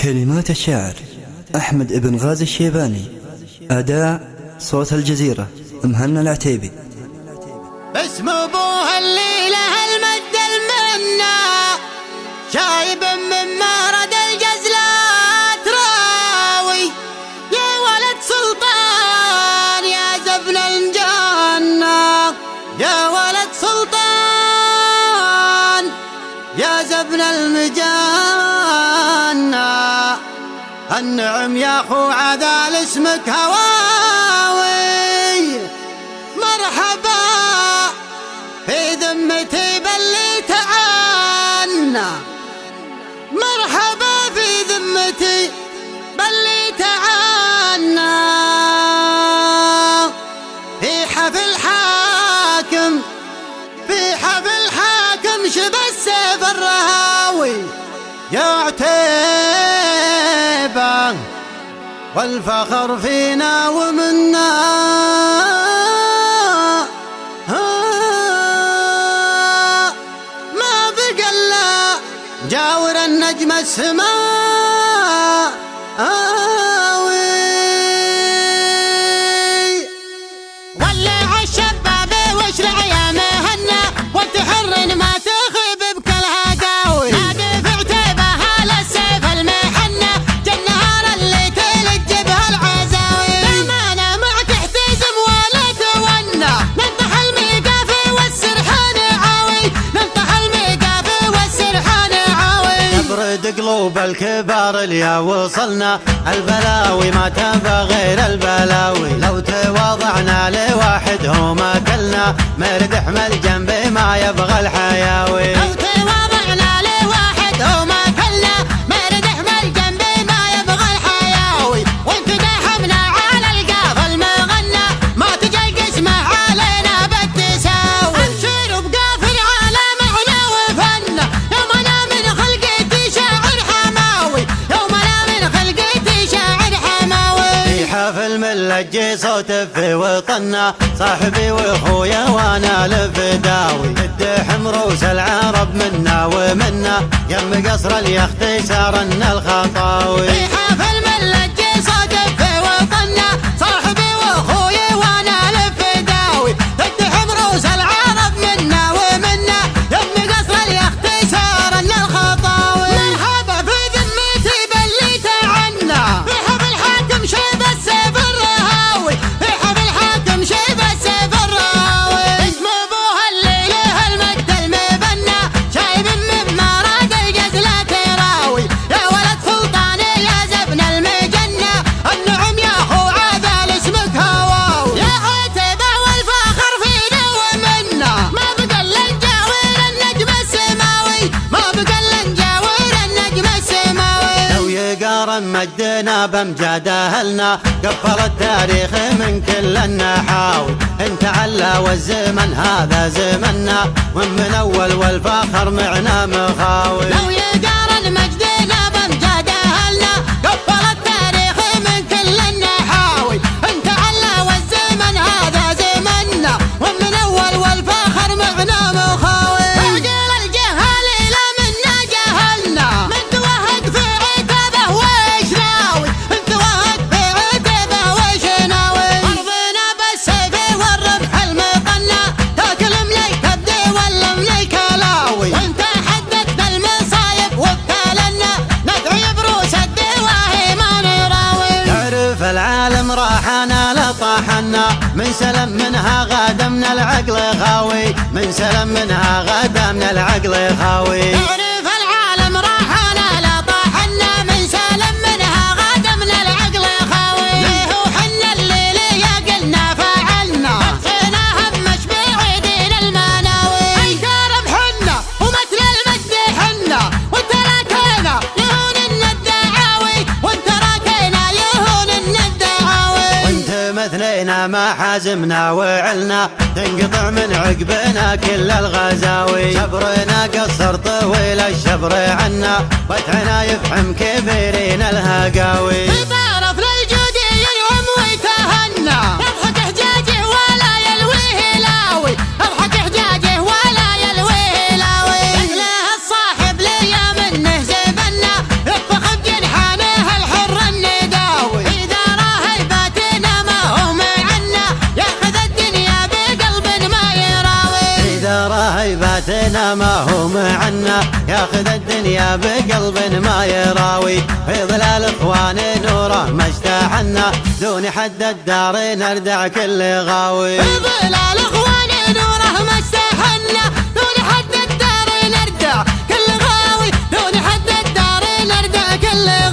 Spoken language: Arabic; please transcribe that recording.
كلمات الشاعر أحمد بن غازي الشيباني. أداء صوت الجزيرة مهنا العتيبي. اسم ابوها الليلة المجد المنى شايب من مارد الجزلات راوي يا ولد سلطان يا زبن الجنة يا ولد سلطان يا زبن المجنة النعم يا اخو عدال اسمك هواوي مرحبا في ذمتي بلي تعانى مرحبا في ذمتي بلي تعانى في حفل حاكم شب السيف الرهاوي يا عتيبة والفخر فينا ومنا ما بقى الا جاور النجم السماء ولع الشباب واشرع يا مهنا وانت حر ما تخيب بكل هقاوي نادي في عتيبة هلا السيف المحنة جالنهار اللي تلج بها العزاوي بأمانة ما تحتزم ولا تونى ننطح الميقافي والسرحان عاوي ننطح الميقافي والسرحان عاوي تبرد قلوب الكبار اليا وصلنا البلاوي ما تبى غير البلاوي لو تواضعنا لواحد هو ما كلنا مردح الجنب ما يبغى الحياوي لو تواضعنا لواحد هو ما كلنا مردح الجنب ما يبغى الحياوي وانت داحمنا على القاف المغنى ما تجي القسمة علينا بالتساوي ابشر بقاف العالم عنا وفنا يوم انا من خلقتي شاعر حماوي يوم انا من خلقتي شاعر حماوي في حفل ملجي صوت في وطننا صاحبي واخويا وانا لفداوي الدحم روس العرب منا ومنا يم قصر اليخت سارنا الخطاوي في حفل ملجي صوت في وطننا صاحبي واخويا وانا لفداوي الدحم روس العرب منا ومنا يم قصر اليخت سارنا الخطاوي مرحبا في ذمتي بلي تعنا في حفل حاكم شيب السيف الرهاوي في حفل حاكم شيب السيف الرهاوي اسم ابوها الليلة المجد المبنى شايب من مراد الجزلة راوي يا ولد سلطاني يا زبن المجنة النعم يا اخو عدال اسمك هواوي يا عتيبة والفخر فينا ومنا ما بقى الا نجاور النجم السماوي ما بقى الا نجاور النجم السماوي لو يقارن مجدنا بامجاد اهلنا قفل التاريخ من كل النحاوي انت علا والزمن هذا زمنا ومن اول والفخر معنا مخاوي لو يقارن مجدنا بامجاد اهلنا قفل التاريخ من كل النحاوي انت علا والزمن هذا زمنا ومن اول والفخر معنا مخاوي عقل الجهال لا منا جهلنا من توهق في عتبه ويش ناوي انت وهق في عتبه ويش ناوي ارضنا بالسيف والرمح المطنى تاكل ملي كبدي ولا ملي كلاوي وانت حددنا المصايب وابتلنا ندعي بروس الدواهي ما نراوي تعرف العالم راحنا لطاحنا من سلم منها غدا من العقل خاوي من سلم منها غدا من العقل خاوي تعرف العالم راحنا لطاحنا من سلم منها غدا من العقل خاوي ليه وحنا الليل يا قلنا فعلنا بقينا همش بعيدين المناوي الكرم حنا ومثل المجد حنا وانت راكينا يهون الدعاوي وانت راكينا يهون الدعاوي وانت مثلنا ما حازمنا وعلنا تنقطع من عقبنا كل الغزاوي شبرنا قصر طويل الشبر عنا وتعنا يفحم كبيرين الهقاوي بطرف للجود ينعم ويتهنى اضحك حجاجه ولا يلويه لاوي اضحك حجاجه ولا يلويه لاوي له الصاحب ليا منه زبنا يطبخ بجنحان بختنا ما هو معنا، ياخذ الدنيا بقلب ما يراوي، في ظلال اخوان نوره ما اجتاحنا، دون حد الدار نردع كل غاوي. في ظلال اخوان نوره ما اجتاحنا، دون حد الدار نردع كل غاوي، دون حد الدار نردع كل غاوي.